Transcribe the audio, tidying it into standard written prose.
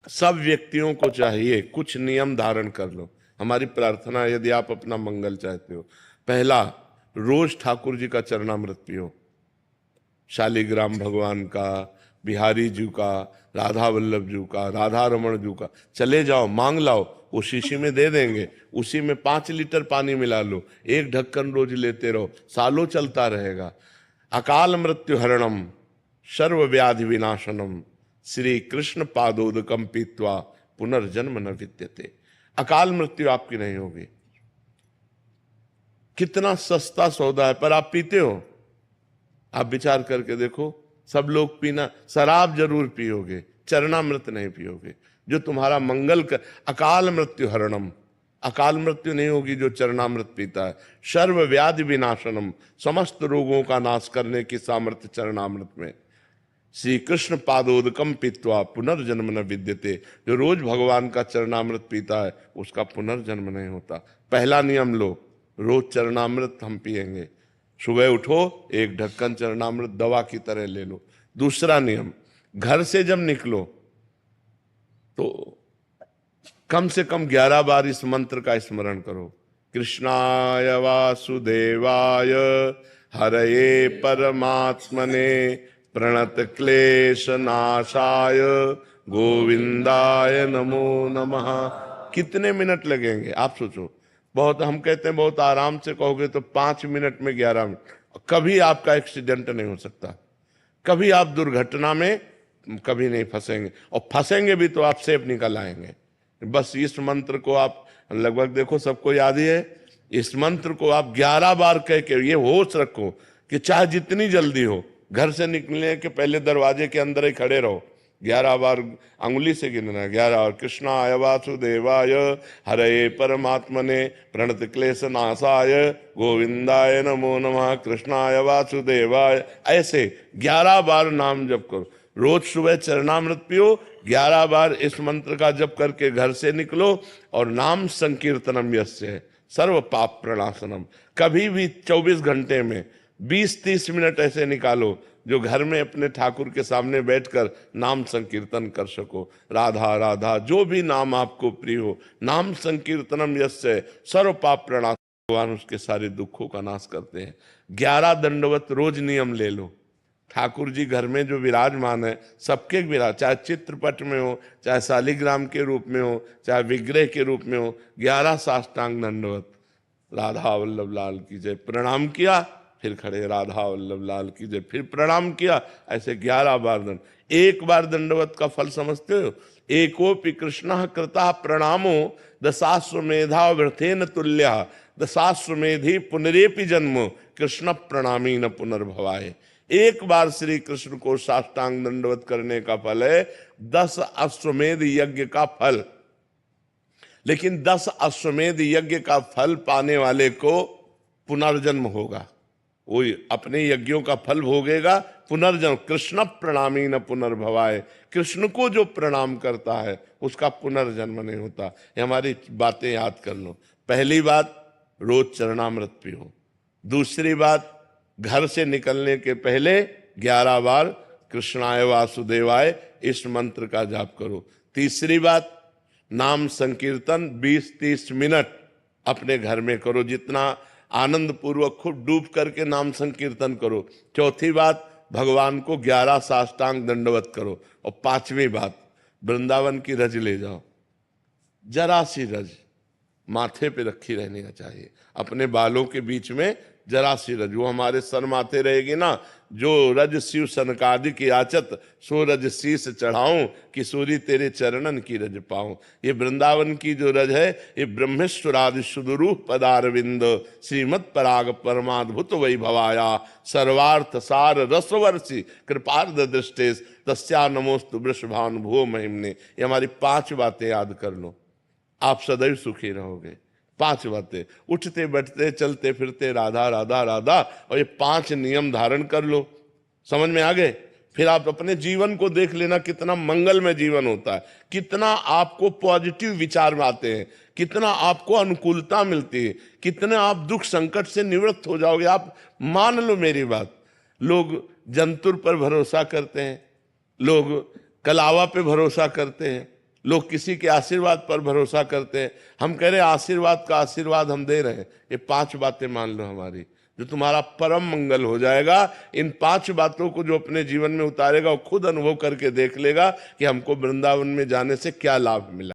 सब व्यक्तियों को चाहिए कुछ नियम धारण कर लो। हमारी प्रार्थना है, यदि आप अपना मंगल चाहते हो, पहला, रोज ठाकुर जी का चरणामृत पियो। शालिग्राम भगवान का, बिहारी जी का, राधा वल्लभ जी का, राधा रमण जी का, चले जाओ मांग लाओ, वो शीशी में दे देंगे। उसी में 5 लीटर पानी मिला लो, एक ढक्कन रोज लेते रहो, सालों चलता रहेगा। अकाल मृत्यु हरणम सर्व व्याधि विनाशनम श्री कृष्ण पादोदकम पीत्वा पुनर्जन्म न विद्यते। अकाल मृत्यु आपकी नहीं होगी। कितना सस्ता सौदा है, पर आप पीते हो? आप विचार करके देखो, सब लोग पीना, शराब जरूर पियोगे, चरणामृत नहीं पियोगे। जो तुम्हारा मंगल कर, अकाल मृत्यु हरणम, अकाल मृत्यु नहीं होगी जो चरणामृत पीता है। सर्व व्याधि विनाशनम, समस्त रोगों का नाश करने की सामर्थ्य चरणामृत में। श्री कृष्ण पादोदकम पीत्वा पुनर्जन्म न विद्यते, जो रोज भगवान का चरणामृत पीता है उसका पुनर्जन्म नहीं होता। पहला नियम लो, रोज चरणामृत हम पिएंगे। सुबह उठो, एक ढक्कन चरणामृत दवा की तरह ले लो। दूसरा नियम, घर से जब निकलो तो कम से कम 11 बार इस मंत्र का स्मरण करो। कृष्णाय वासुदेवाय हरये परमात्मने प्रणत क्लेश नाशाय गोविंदाय नमो नमः। कितने मिनट लगेंगे आप सोचो। बहुत, हम कहते हैं बहुत आराम से कहोगे तो 5 मिनट में 11 मिनट। कभी आपका एक्सीडेंट नहीं हो सकता, कभी आप दुर्घटना में कभी नहीं फंसेंगे, और फंसेंगे भी तो आप सेफ निकल आएंगे। बस इस मंत्र को आप लगभग देखो सबको याद ही है। इस मंत्र को आप 11 बार कह के ये होश रखो कि चाहे जितनी जल्दी हो, घर से निकलने के पहले दरवाजे के अंदर ही खड़े रहो। 11 बार अंगुली से गिनना है, 11 बार। कृष्णाय वासुदेवाय हरये परमात्मने प्रणत क्लेश नाशाय गोविंदाय नमो नमः। कृष्णाय वासुदेवाय, ऐसे 11 बार नाम जप करो। रोज सुबह चरणामृत पियो, 11 बार इस मंत्र का जप करके घर से निकलो, और नाम संकीर्तनम यस्य सर्व पाप प्रणाशनम। कभी भी 24 घंटे में 20-30 मिनट ऐसे निकालो जो घर में अपने ठाकुर के सामने बैठकर नाम संकीर्तन कर सको। राधा राधा, जो भी नाम आपको प्रिय हो, नाम संकीर्तनम यस्य सर्व पाप प्रणाश, भगवान उसके सारे दुखों का नाश करते हैं। 11 दंडवत रोज नियम ले लो। ठाकुर जी घर में जो विराजमान है, सबके विराज, चाहे चित्रपट में हो, चाहे शालिग्राम के रूप में हो, चाहे विग्रह के रूप में हो, 11 साष्टांग दंडवत। राधा वल्लभ लाल की जय, प्रणाम किया, फिर खड़े, राधा वल्लभ लाल की जय, फिर प्रणाम किया, ऐसे 11 बार दंड। एक बार दंडवत का फल समझते हो? एकोपि कृष्ण कृता प्रणामो दशाश्वमेधा वृथेन तुल्य दशाश्वमेधि पुनरेपि जन्म कृष्ण प्रणामी न पुनर्भवाय। एक बार श्री कृष्ण को साष्टांग दंडवत करने का फल है 10 अश्वमेध यज्ञ का फल। लेकिन 10 अश्वमेध यज्ञ का फल पाने वाले को पुनर्जन्म होगा, वो अपने यज्ञों का फल भोगेगा, पुनर्जन्म। कृष्ण प्रणामी न पुनर्भवाय, कृष्ण को जो प्रणाम करता है उसका पुनर्जन्म नहीं होता। ये हमारी बातें याद कर लो। पहली बात, रोज चरणामृत पियो। दूसरी बात, घर से निकलने के पहले 11 बार कृष्णाय वासुदेवाय इस मंत्र का जाप करो। तीसरी बात, नाम संकीर्तन 20-30 मिनट अपने घर में करो, जितना आनंद पूर्वक खूब डूब करके नाम संकीर्तन करो। चौथी बात, भगवान को 11 साष्टांग दंडवत करो। और पांचवी बात, वृंदावन की रज ले जाओ, जरा सी रज माथे पे रखी रहनी चाहिए, अपने बालों के बीच में जरा सी रज, वो हमारे सर माथे रहेगी ना। जो रज शिव सनकादिक याचत सो रज शीस चढ़ाऊं, किशोरी तेरे चरणन की रज पाऊं। ये वृंदावन की जो रज है, ये ब्रह्मेश्वरादि सुदुरूह पदारविंद श्रीमद पराग परमाद्भुत वैभवाया सर्वार्थ सार रसवर्षि कृपार्ध दृष्टेश तस्या नमोस्तु वृषभानुभुवो महिमने। ये हमारी 5 बातें याद कर लो, आप सदैव सुखी रहोगे। 5 बातें, उठते बैठते चलते फिरते राधा राधा राधा, और ये 5 नियम धारण कर लो। समझ में आ गए? फिर आप अपने जीवन को देख लेना, कितना मंगलमय जीवन होता है, कितना आपको पॉजिटिव विचार में आते हैं, कितना आपको अनुकूलता मिलती है, कितने आप दुख संकट से निवृत्त हो जाओगे। आप मान लो मेरी बात, लोग जंतुर पर भरोसा करते हैं, लोग कलावा पे भरोसा करते हैं, लोग किसी के आशीर्वाद पर भरोसा करते हैं। हम कह रहे हैं आशीर्वाद का आशीर्वाद हम दे रहे हैं, ये 5 बातें मान लो हमारी, जो तुम्हारा परम मंगल हो जाएगा। इन 5 बातों को जो अपने जीवन में उतारेगा वो खुद अनुभव करके देख लेगा कि हमको वृंदावन में जाने से क्या लाभ मिला।